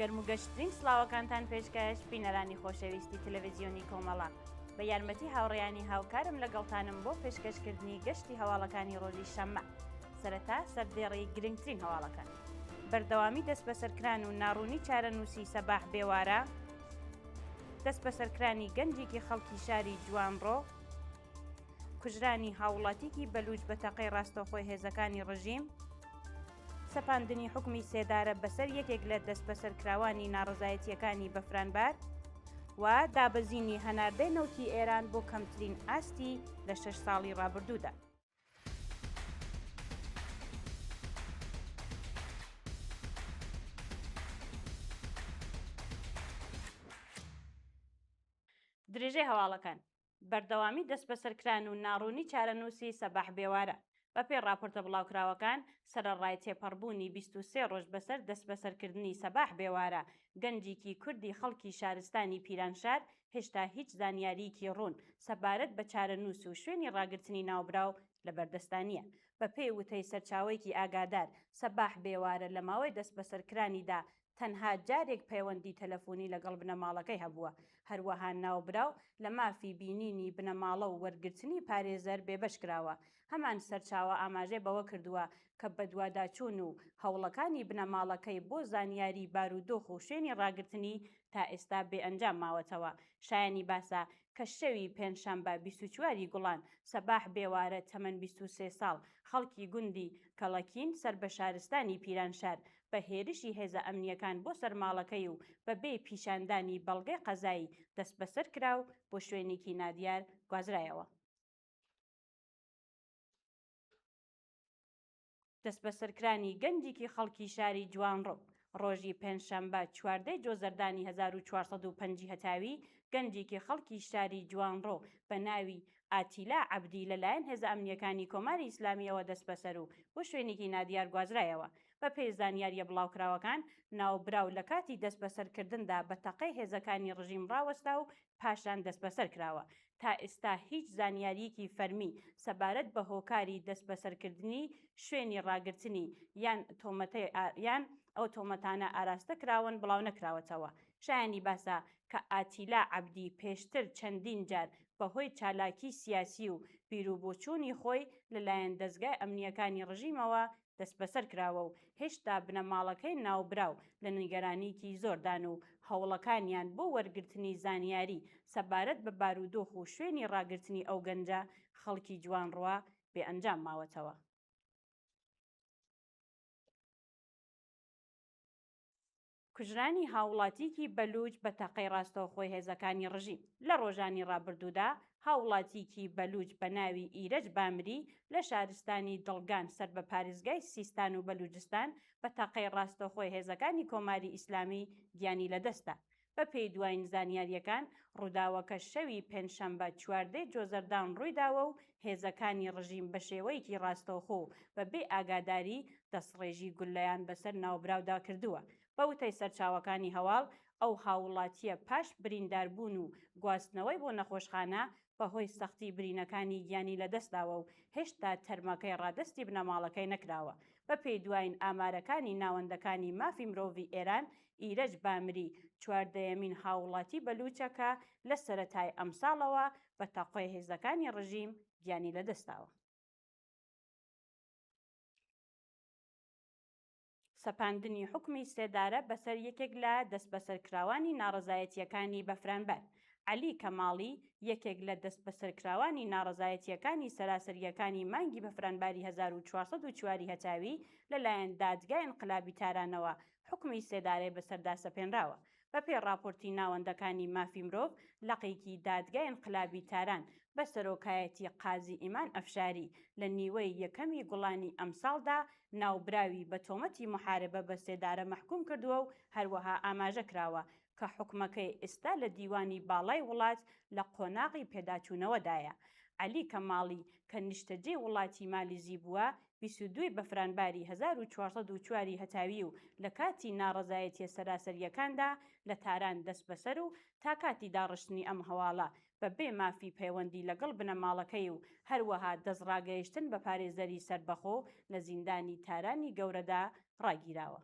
گەرم و گەشتترین سڵاوەکانتان پێشکەش بینەرانی خۆشەویستی تەلەڤیزیۆنی کۆمەڵە بە یارمەتی هاوڕێیانی هاوکارم لەگەڵتانم بۆ پێشکەشکردنی گەشتی هەواڵەکانی ڕۆژی شەممە. سەرەتا سەردێڕی گرنگترین هەواڵەکان. بەردەوامی دەست بەسەرکران و ناڕوونی چارەنووسی سەباح بێوارە، دەست بەسەرکرانی گەنجێکی خەڵکی شاری جوانڕۆ، کوژرانی هاوڵاتیکی بەلوچ بە تەقەی ڕاستەوخۆی هێزەکانی ڕژیم، سەپاندنی حکمی سێدارە بەسەر یەکێک لە دەست بەسەرکراوانی ناڕەزایەتیەکانی بەفرانبار و دابەزینی هەناردەی نەوتی ئێران بۆ کەمترین ئاستی لە 6 ساڵی ڕابردوودا. درێژەی هەواڵەکان. بەردەوامی دەست بەسەرکران و ناڕوونی چارەنووسی سەباح بێوارە. بەپێی راپۆرتە بڵاوکراوەکان، سەرەڕای تێپەڕبوونی 23 ڕۆژ بەسەر دەست بەسەرکردنی سەباح بێوارە، گەنجێکی کوردی خەڵکی شارستانی پیرانشار هێشتا هیچ زانیاریکی ڕوون سەبارەت بە چارەنووس و شوێنی ڕاگررتنی ناوبراو لە بەردەستانیە. بەپێی وتەی سەرچاوەیەکی ئاگادار، سەباح بێوارە لە ماوەی دەست بەسەرکرانیدا تەنها جارێک پەیوەندی تەلەفۆنی لەگەڵ بنەماڵەکەی هەبووە. هەروەها ناوبراو لە مافی بینینی بنەماڵە و وەرگرتنی پارێزەر بێبەش کراوە. هەمان سەرچاوە ئاماژەی بەوە کردووە کە بە دوواداچوون و هەوڵەکانی بنەماڵەکەی بۆ زانیاری بارودۆخ و شوێنی ڕاگررتنی تا ئێستا بێئەنجام ماوەتەوە. شایانی باسە کە شەوی پێنجشەمبە 24 گوڵان سەباح بێوارە تەمەن 23 ساڵ خەڵکی گوندی کەڵەکین سەر بە شارستانی پیرانشار بە هێرشی هێزە ئەمنیەکان بۆ سەرماڵەکەی و بەبێ پیشاندانی بەڵگەی قەزایی دەست بەسەر کراو بۆ شوێنێکی نادیار گوازرایەوە. دەست بەسەرکرانی گەنجێکی خەڵکی شاری جوانڕۆ. ڕۆژی پێنجشەمبە 14 جۆزەردانی 1405 هەتاوی، گەنجێکی خەڵکی شاری جوانڕۆ بە ناوی ئاتیلا عەبدی لەلایەن هێزە ئەمنیەکانی کۆماری ئیسلامیەوە دەست بەسەر و بۆ شوێنێکی نادیار گوازرایەوە. بەپێی زانیاریە بڵاوکراوەکان، ناوبراو لە کاتی دەست بەسەرکردندا بە تەقەی هێزەکانی ڕژیم ڕاوەستا و پاشان دەست بەسەر کراوە. تا ئێستا هیچ زانیاریەکی فەرمی سەبارەت بە هۆکاری دەست بەسەرکردنی شوێنی ڕاگررتنی یان ئەو تۆمەتانە ئاراستە کراون بڵاو نەکراوەتەوە. شایانی باسە کە ئاتیلا عەبدی پێشتر چەندین جار بەهۆی چالاکی سیاسی و بیرروبۆچوونی خۆی لەلایەن دەستگای ئەمنیەکانی ڕژیمەوە دەست بەسەر کراوە و هێشتا بنەماڵەکەی ناوبراو لە نیگەرانیکی زۆردان و هەوڵەکانیان بۆ وەرگرتنی زانیاری سەبارەت بە بارودۆخ و شوێنی ڕاگررتنی ئەو گەنجە خەڵکی جوانڕوا بێئەنجام ماوەتەوە. کوژرانی هاوڵاتیکی بەلوچ بە تەقەی ڕاستەوخۆی هێزەکانی ڕژیم. لە ڕۆژانی ڕابردوودا، هاوڵاتیکی بەلوچ بە ناوی ئیرەج بامری لە شارستانی دڵگان سەر بە پارێزگای سیستان و بەلوچستان بە تەقەی ڕاستەوخۆی هێزەکانی کۆماری ئیسلامی گیانی لەدەستا. بەپێی دوایین زانیاریەکان، ڕووداوەکە شەوی پێنجشەمبە 14 جۆزەردان ڕوویداوە و هێزەکانی ڕژیم بە شێوەیەکی ڕاستەوخۆ بەبێ ئاگاداری دەستڕێژی گولەیان بەسەر ناوبراودا کردووە. بە وتەی سەرچاوەکانی هەواڵ، ئەو هاوڵاتیە پاش برینداربوون و گواستنەوەی بۆ نەخۆشخانە بەهۆی سەختی برینەکانی گیانی لەدەستداوە و هێشتا تەرمەکەی ڕادستی بنەماڵەکەی نەکراوە. بەپێی دوایین ئامارەکانی ناوەندەکانی مافی مرۆڤی ئێران، ئیرەج بامری 14یەمین هاوڵاتی بەلوچەکە لە سەرەتای ئەم ساڵەوە بە تەقەی هێزەکانی ڕژیم گیانی لەدەستداوە. سەپاندنی حکمی سێدارە بەسەر یەکێک لە دەست بەسەرکراوانی ناڕەزایەتیەکانی بەفرانبەر. عەلی کەماڵی، یەکێک لە دەست بەسەرکراوانی ناڕەزایەتیەکانی سەراسەریەکانی مانگی بەفرانباری 1404 هەتاوی لەلایەن دادگای ئینقلابی تارانەوە حکمی سێدارەی بەسەردا سەپێنراوە. بەپێی راپۆرتی ناوەندەکانی مافی مرۆڤ، لەقێکی دادگای ئینقلابی تاران بە سەرۆکایەتی قازی ئیمان ئەفشاری لە نیوەی یەکەمی گوڵانی ئەم ساڵدا ناوبراوی بە تۆمەتی محاربە بە سێدارە مەحکوم کردووە و هەروەها ئاماژە کراوە کە حکومەکەی ئێستا لە دیوانی باڵای وڵات لە قۆناغی پێداچوونەوەدایە. عەلی کەماڵی کە نیشتەجێی وڵاتی مالیزی بووە، 22 بەفرانباری 1404 هەتاوی و لە کاتی ناڕەزایەتیە سەراسەریەکاندا لە تاران دەست بەسەر و تا کاتی داڕشتنی ئەم هەواڵە بەبێ مافی پەیوەندی لەگەڵ بنەماڵەکەی و هەروەها دەستڕاگەیشتن بە پارێزەری سەربەخۆ لە زیندانی تارانی گەورەدا ڕاگیراوە.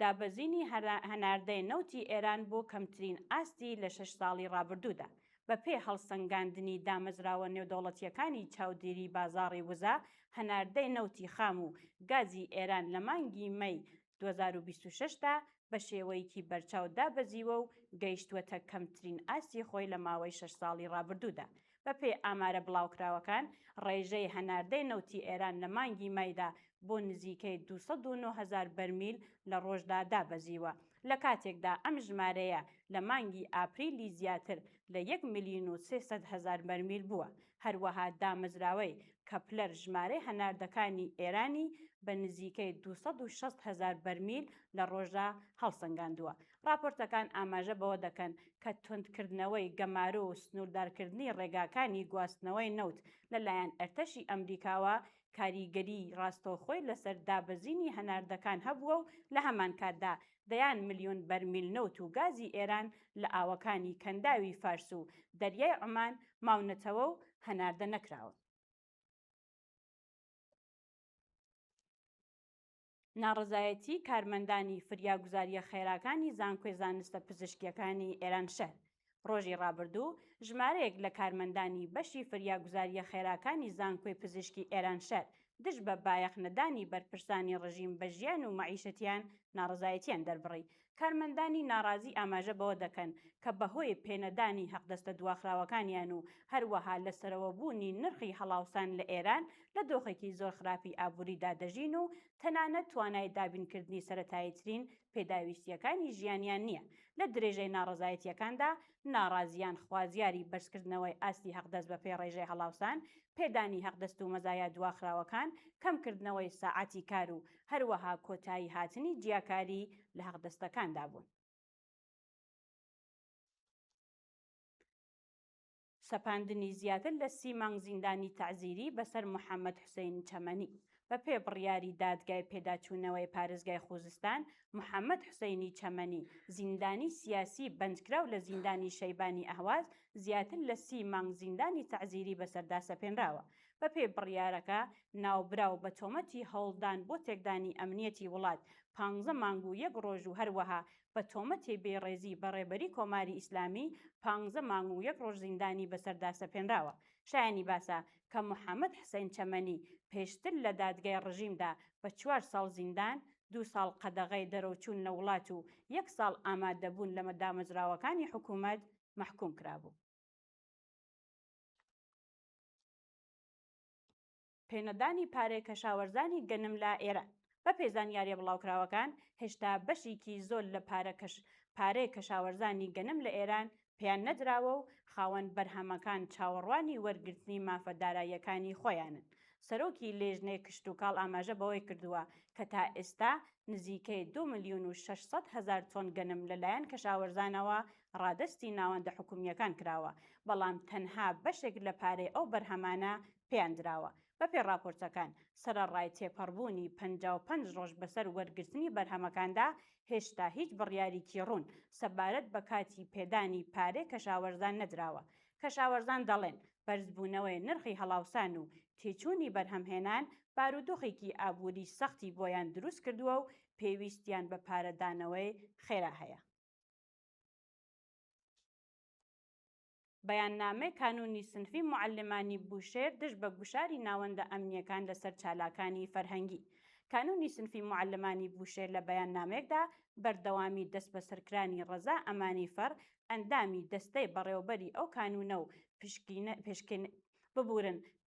دابەزینی هەناردەی نەوتی ئێران بۆ کەمترین ئاستی لە 6 ساڵی ڕابردوودا. بە پێی هەڵسەنگاندنی دامەزراوە نێودەوڵەتیەکانی چاودێری بازاڕی وزە، هەناردەی نەوتی خام و گازی ئێران لە مانگی مەی 2026دا بە شێوەیەکی بەرچاو دابەزیوە و گەیشتووەتە کەمترین ئاستی خۆی لە ماوەی 6 ساڵی ڕابردوودا. بە پێی ئامارە بڵاوکراوەکان، ڕێژەی هەناردەی نەوتی ئێران لە مانگی مایدا بۆ نزیکەی 209,000 بەرمیل لە ڕۆژدا دابەزیوە، لە کاتێکدا ئەم ژمارەیە لە مانگی ئاپریلی زیاتر لە 1,300,000 بەرمیل بووە. هەروەها دامەزراوەی کەپلەر ژمارەی هەناردەکانی ئێرانی بە نزیکەی 260,000 بەرمیل لە ڕۆژدا هەڵسەنگاندووە. راپۆرتەکان ئاماژە بەوە دەکەن کە توندکردنەوەی گەمارە و سنووردارکردنی ڕێگاکانی گواستنەوەی نەوت لەلایەن ئەرتەشی ئەمریکاوە کاریگەری ڕاستەوخۆی لەسەر دابەزینی هەناردەکان هەبووە و لە هەمان کاتدا دەیان ملیۆن بەرمیل نەوت و گازی ئێران لە ئاوەکانی کەنداوی فارس و دەریای عومان ماونەتەوە و هەناردە نەکراوە. ناڕەزایەتی کارمەندانی فریاگوزاریە خێراکانی زانکۆی زانستە پزیشکیەکانی ئێران شەر. ڕۆژی ڕابردوو ژمارەیەک لە کارمەندانی بەشی فریاگوزاریە خێراکانی زانکۆی پزیشکی ئێران شەر دژ بە بایەخنەدانی بەرپرسانی ڕژیم بە ژیان و مەعیشەتیان ناڕەزایەتیان دەربڕی. کارمەندانی ناڕازی ئاماژە بەوە دەکەن کە بەهۆی پێنەدانی حەقدەستە دواخراوەکانیان و هەروەها لەسەرەوە بوونی نرخی هەڵاوسان لە ئێران لە دۆخێکی زۆر خراپی ئابووریدا دەژین و تەنانەت توانای دابینکردنی سەرەتاییترین پێداویستیەکانی ژیانیان نییە. لە درێژەی ناڕەزایەتیەکاندا ناڕازیان خوازیاری بەرزکردنەوەی ئاستی حەقدەست بە پێی ڕێژەی هەڵاوسان، پێدانی حەقدەست و مەزایە دواخراوەکان، کەمکردنەوەی ساعەتی کار و هەروەها کۆتایی هاتنی جیاکاری لە حەقدەستەکاندا بوون. سەپاندنی زیاتر لە 30 مانگ زیندانی تەعزیری بەسەر محەممەد حوسێن چەمەنی. بە پێ بڕیاری دادگای پێداچوونەوەی پارێزگای خوزستان، محەممەد حوسێنی چەمەنی زیندانی سیاسی بەندکراو لە زیندانی شەیبانی ئەهواز زیاتر لە 30 مانگ زیندانی تەعزیری بەسەردا سەپێنراوە. بە پێ بڕیارەکە ناوبراو بە تۆمەتی هەوڵدان بۆ تێکدانی ئەمنیەتی وڵات 15 مانگ و 1 ڕۆژ و هەروەها بە تۆمەتی بێڕێزی بەڕێبەری کۆماری ئیسلامی 15 مانگ و 1 ڕۆژ زیندانی بەسەردا سەپێنراوە. شایانی باسە کە محەممەد حوسێن چەمەنی پێشتر لە دادگای ڕژیمدا بە 4 ساڵ زیندان، 2 ساڵ قەدەغەی دەرەوچوون لە وڵات و 1 ساڵ ئامادەبوون لە مەدامەزراوەکانی حکوومەت مەحکوم کرابوو. پێنەدانی پارەی کەشاوەرزانی گەنم لە ئێران. بە پێزانیاریە بڵاوکراوەکان، هێشتا بەشێکی زۆر لە پارەی کەشاوەرزانی گەنم لە ئێران پێیان نەدراوە و خاوەن بەرهەمەکان چاوەڕوانی وەرگرتنی مافەداراییەکانی خۆیانن. سەرۆکی لێژنەی کشتوکاڵ ئاماژە بەوەی کردووە کە تا ئێستا نزیکەی 2,600,000 تۆن گەنم لەلایەن کەشاوەرزانەوە ڕادەستی ناوەندە حکومیەکان کراوە، بەڵام تەنها بەشێک لە پارەی ئەو بەرهەمانە پێیان دراوە. بە پێی راپۆرتەکان، سەرەڕای تێپەڕبوونی 55 ڕۆژ بەسەر وەرگرتنی بەرهەمەکاندا هێشتا هیچ بڕیارێکی ڕوون سەبارەت بە کاتی پێدانی پارەی کەشاوەرزان نەدراوە. کەشاوەرزان دەڵێن بەرزبوونەوەی نرخی هەڵاوسان و تێچوونی بەرهەمهێنان بارودۆخێکی ئابووری سەختی بۆیان دروست کردووە و پێویستیان بە پارەدانەوەی خێرا هەیە. بەیاننامەی کانونی سنفی معلمانی بوشێر دژ بە گوشاری ناوەندە ئەمنیەکان لەسەر چالاکانی فەرهەنگی. کانونی سنفی معلمانی بوشێر لە بەیاننامەیەکدا بەردەوامی دەست بە سەرکرانی ڕەزا ئەمانی فەر ئەندامی دەستەی بەڕێوەبەری ئەو کانونە و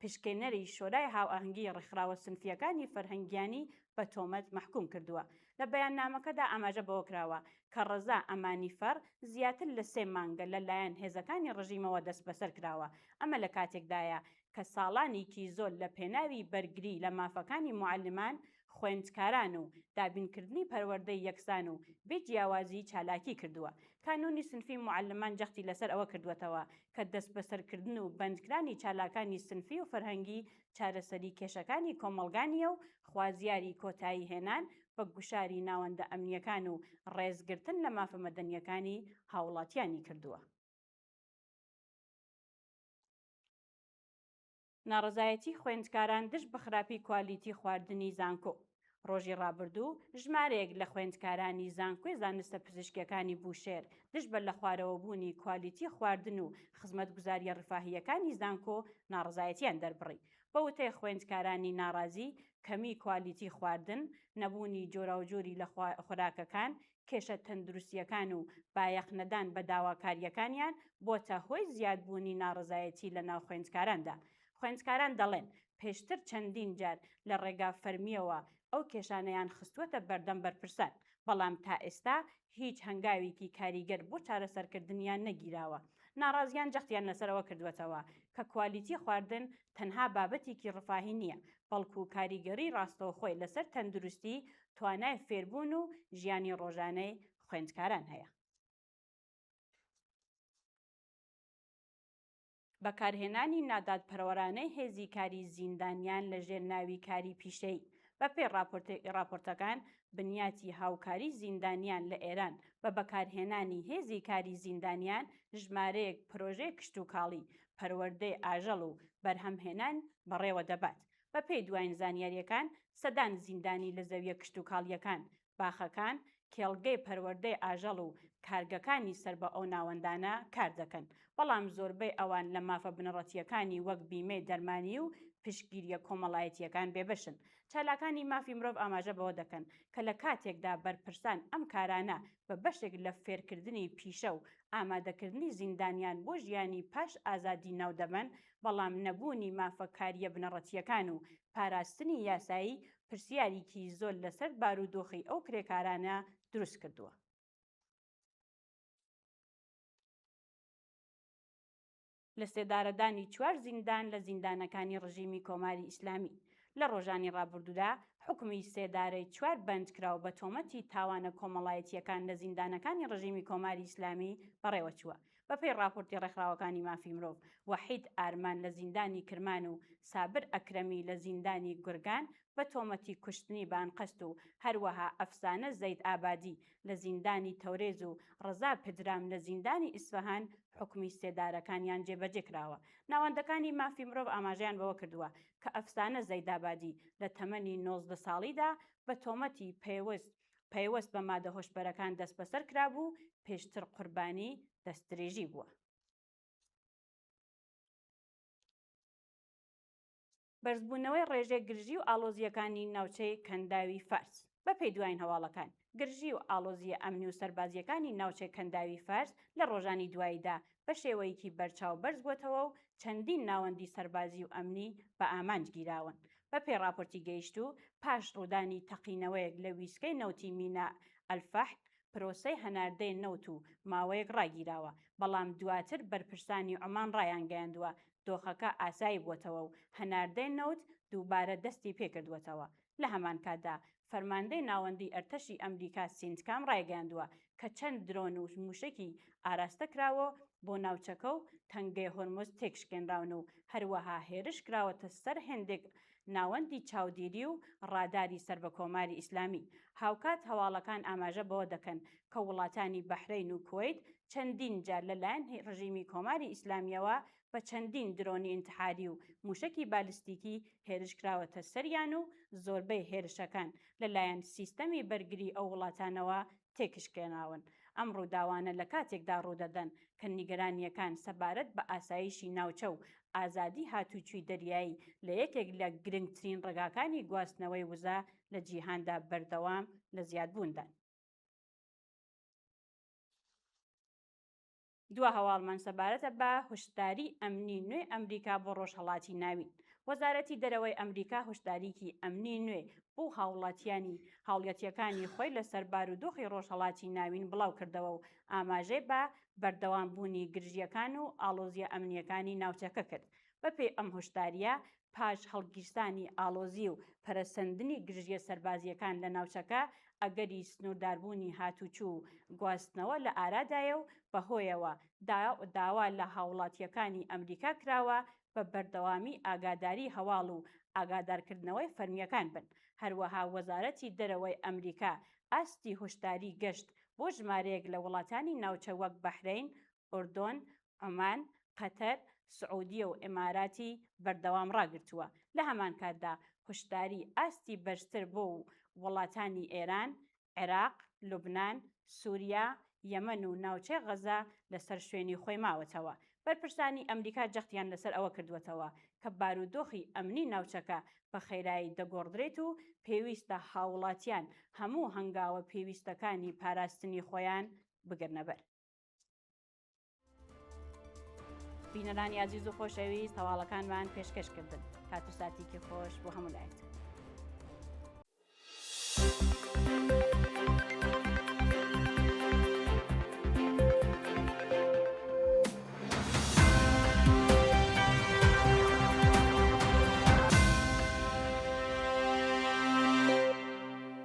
پشکێنەری شۆرای هاوئاهەنگی ڕێکخراوە سنفیەکانی فەرهەنگیانی بە تۆمەت مەحکوم کردووە. لە بەیاننامەکەدا ئاماژە بەوە کراوە کە ڕەزا ئەمانی فەر زیاتر لە 3 مانگە لەلایەن هێزەکانی ڕژیمەوە دەست بەسەر کراوە. ئەمە لە کاتێکدایە کە ساڵانێکی زۆر لە پێناوی بەرگری لە مافەکانی معلمان، خوێندکاران و دابینکردنی پەروەردەی یەکسان و بێجیاوازی چالاکی کردووە. کانونی سنفی معلمان جەختی لەسەر ئەوە کردوێتەوە کە دەست بەسەرکردن و بەندکرانی چالاکانی سنفی و فەرهەنگی چارەسەری کێشەکانی کۆمەڵگانیە و خوازیاری کۆتایی هێنان بە گوشاری ناوەندە ئەمنیەکان و ڕێزگرتن لە مافە مەدەنیەکانی هاوڵاتیانی کردووە. ناڕەزایەتی خوێندکاران دژ بە خراپی کوالیتی خواردنی زانکۆ. ڕۆژی ڕابردوو ژمارەیەک لە خوێندکارانی زانکۆی زانستە پزیشکیەکانی بوشێر دژبەر لە خوارەوەبوونی کوالیتی خواردن و خزمەتگوزاریە ڕفاهیەکانی زانکۆ ناڕزایەتیان دەربڕی. بە وتەی خوێندکارانی ناڕازی، کەمی کوالیتی خواردن، نەبوونی جۆراوجۆری لە خۆراکەکان، کێشە تەندروستیەکان و بایەخ نەدان بە داواکاریەکانیان بۆتە هۆی زیادبوونی ناڕزایەتی لە ناو خوێندکاراندا. خوێندکاران دەڵێن پێشتر چەندین جار لە ڕێگا فەرمیەوە ئەو کێشانەیان خستووەتە بەردەم بەرپرسان، بەڵام تا ئێستا هیچ هەنگاوێکی کاریگەر بۆ چارەسەرکردنیان نەگیراوە. ناڕازیان جەختیان لەسەرەوە کردوێتەوە کە کوالیتی خواردن تەنها بابەتێکی ڕفاهی نییە، بەڵکو کاریگەری ڕاستەوخۆی لەسەر تەندروستی، توانای فێربوون و ژیانی ڕۆژانەی خوێندکاران هەیە. بەکارهێنانی نادادپەروەرانەی هێزی کاری زیندانیان لە ژێر ناوی کاری پیشەیی. بەپێی راپۆرتەکان، بنیاتی هاوکاری زیندانیان لە ئێران بە بەکارهێنانی هێزی کاری زیندانیان ژمارەیەک پرۆژەی کشتوکاڵی، پەروەردەی ئاژەڵ و بەرهەمهێنان بەڕێوە دەبات. بەپێی دوایین زانیاریەکان، سەدان زیندانی لە زەویە کشتوکاڵیەکان، باخەکان، کێڵگەی پەروەردەی ئاژەڵ و کارگەکانی سەر بە ئەو ناوەندانە کار دەکەن، بەڵام زۆربەی ئەوان لە مافە بنەڕەتیەکانی وەک بیمەی دەرمانی و پشتگیریە کۆمەڵایەتیەکان بێبەشن. چالاکانی مافی مرۆڤ ئاماژە بەوە دەکەن کە لە کاتێکدا بەرپرسان ئەم کارانە بە بەشێک لە فێرکردنی پیشە و ئامادەکردنی زیندانیان بۆ ژیانی پاش ئازادی ناو دەبەن، بەڵام نەبوونی مافەکاریە بنەڕەتیەکان و پاراستنی یاسایی پرسیارێکی زۆر لەسەر بارودۆخی ئەو کرێکارانە دروست کردووە. لە سێدارەدانی 4 زیندان لە زیندانەکانی ڕژیمی کۆماری ئیسلامی لە ڕۆژانی ڕابردوودا حکمی سێدارەی 4 بەندکراو بە تۆمەتی تاوانە کۆمەڵایەتیەکان لە زیندانەکانی ڕژیمی کۆماری ئیسلامی بەڕێوە چووە. بەپێی راپۆرتی ڕێکخراوەکانی مافی مرۆڤ، وەحید ئارمان لە زیندانی کرمان و سابر ئەکرەمی لە زیندانی گورگان بە تۆمەتی کوشتنی بانقەست و هەروەها ئەفسانە زەید ئابادی لە زیندانی تەورێز و ڕەزا پدرام لە زیندانی ئیسفەهان حکمی سێدارەکانیان جێبەجێ کراوە. ناوەندەکانی مافی مرۆڤ ئاماژەیان بەوە کردووە کە ئەفسانە زەید ئابادی لە تەمەنی 19 ساڵیدا بە تۆمەتی پەیوەست بە مادە هۆشبەرەکان دەست بەسەر کرابوو، پێشتر قوربانی دەستدرێژی بووە. بەرزبوونەوەی ڕێژەی گرژی و ئالۆزیەکانی ناوچەی کەنداوی فارس. بەپێی دوایین هەواڵەکان، گرژی و ئالۆزیە ئەمنی و سەربازیەکانی ناوچەی کەنداوی فارس لە ڕۆژانی دواییدا بە شێوەیەکی بەرچاو بەرز بووەتەوە و چەندین ناوەندی سەربازی و ئەمنی بە ئامانج گیراون. بەپێی راپۆرتی گەیشتوو، پاش ڕوودانی تەقینەوەیەک لە ویسکەی نەوتی مینا ئەلفەحد، پرۆسەی هەناردەی نەوت و ماوەیەک ڕاگیراوە، بەڵام دواتر بەرپرسانی عومان ڕایانگەیاندووە دۆخەکە ئاسایی بووەتەوە و هەناردەی نەوت دووبارە دەستی پێکردووەتەوە. لە هەمان کاتدا فەرماندەی ناوەندی ئەرتەشی ئەمریکا سینتکام ڕایگەیاندووە کە چەند درۆن و موشکی ئاراستە کراوە بۆ ناوچەکە و تەنگەی هۆرمۆز تێکشکێنراون و هەروەها هێرش کراوەتە سەر هێندێک ناوەندی چاودێری و ڕاداری سەر بە کۆماری ئیسلامی. هاوکات هەواڵەکان ئاماژە بەوە دەکەن کە وڵاتانی بەحرەین و کوێیت چەندین جار لەلایەن ڕژیمی کۆماری ئیسلامیەوە بە چەندین درۆنی ئینتحاری و موشکی بالیستیکی هێرشکراوەتە سەریان و زۆربەی هێرشەکان لەلایەن سیستەمی بەرگری ئەو وڵاتانەوە تێکشکێناون. ئەم ڕووداوانە لە کاتێکدا ڕوودەدەن کە نیگەرانیەکان سەبارەت بە ئاسایشی ناوچە و ئازادی هاتوچووی دەریایی لە یەکێک لە گرنگترین ڕێگاکانی گواستنەوەی وزە لە جیهاندا بەردەوام لە زیادبووندان. دووە هەواڵمان سەبارەتە بە هۆشداری ئەمنی نوێ ئەمریکا بۆ ڕۆژهەڵاتی ناوین. وەزارەتی دەرەوەی ئەمریکا هۆشداریکی ئەمنی نوێ بۆ هاوڵاتیەکانی خۆی لەسەر بارودۆخی ڕۆژهەڵاتی ناوین بڵاو کردەوە و ئاماژەی بە بەردەوامبوونی گرژیەکان و ئالۆزیە ئەمنیەکانی ناوچەکە کرد. بەپێی ئەم هۆشداریە، پاش هەڵگیرستانی ئالۆزی و پەرەسەندنی گرژیە سەربازیەکان لە ناوچەکە، ئەگەری سنوورداربوونی هاتوچوو و گواستنەوە لە ئارادایە و بەهۆیەوە داوا لە هاوڵاتیەکانی ئەمریکا کراوە بە بەردەوامی ئاگاداری هەواڵ و ئاگادارکردنەوەی فەرمیەکان بن. هەروەها وەزارەتی دەرەوەی ئەمریکا ئاستی هۆشداری گەشت بۆ ژمارەیەک لە وڵاتانی ناوچە وەک بەحرەین، ئوردۆن، عومان، قەتەر، سعودیە و ئیماراتی بەردەوام ڕاگرتووە. لە هەمان کاتدا هشداری ئاستی بەرزتر بۆ وڵاتانی ئێران، عێراق، لوبنان، سووریا، یەمەن و ناوچەی غەزا لەسەر شوێنی خۆی ماوەتەوە. بەرپرسانی ئەمریکا جەختیان لەسەر ئەوە کردوێتەوە کە بارودۆخی ئەمنی ناوچەکە بە خێرایی دەگۆڕدرێت و پێویستە هاوڵاتیان هەموو هەنگاوە پێویستەکانی پاراستنی خۆیان بگرنەبەر. بینەرانی عەزیز و خۆشەویست، هەواڵەکانمان پێشکەشکردن. کات و ساتێکی خۆش بۆ هەموو لایەک.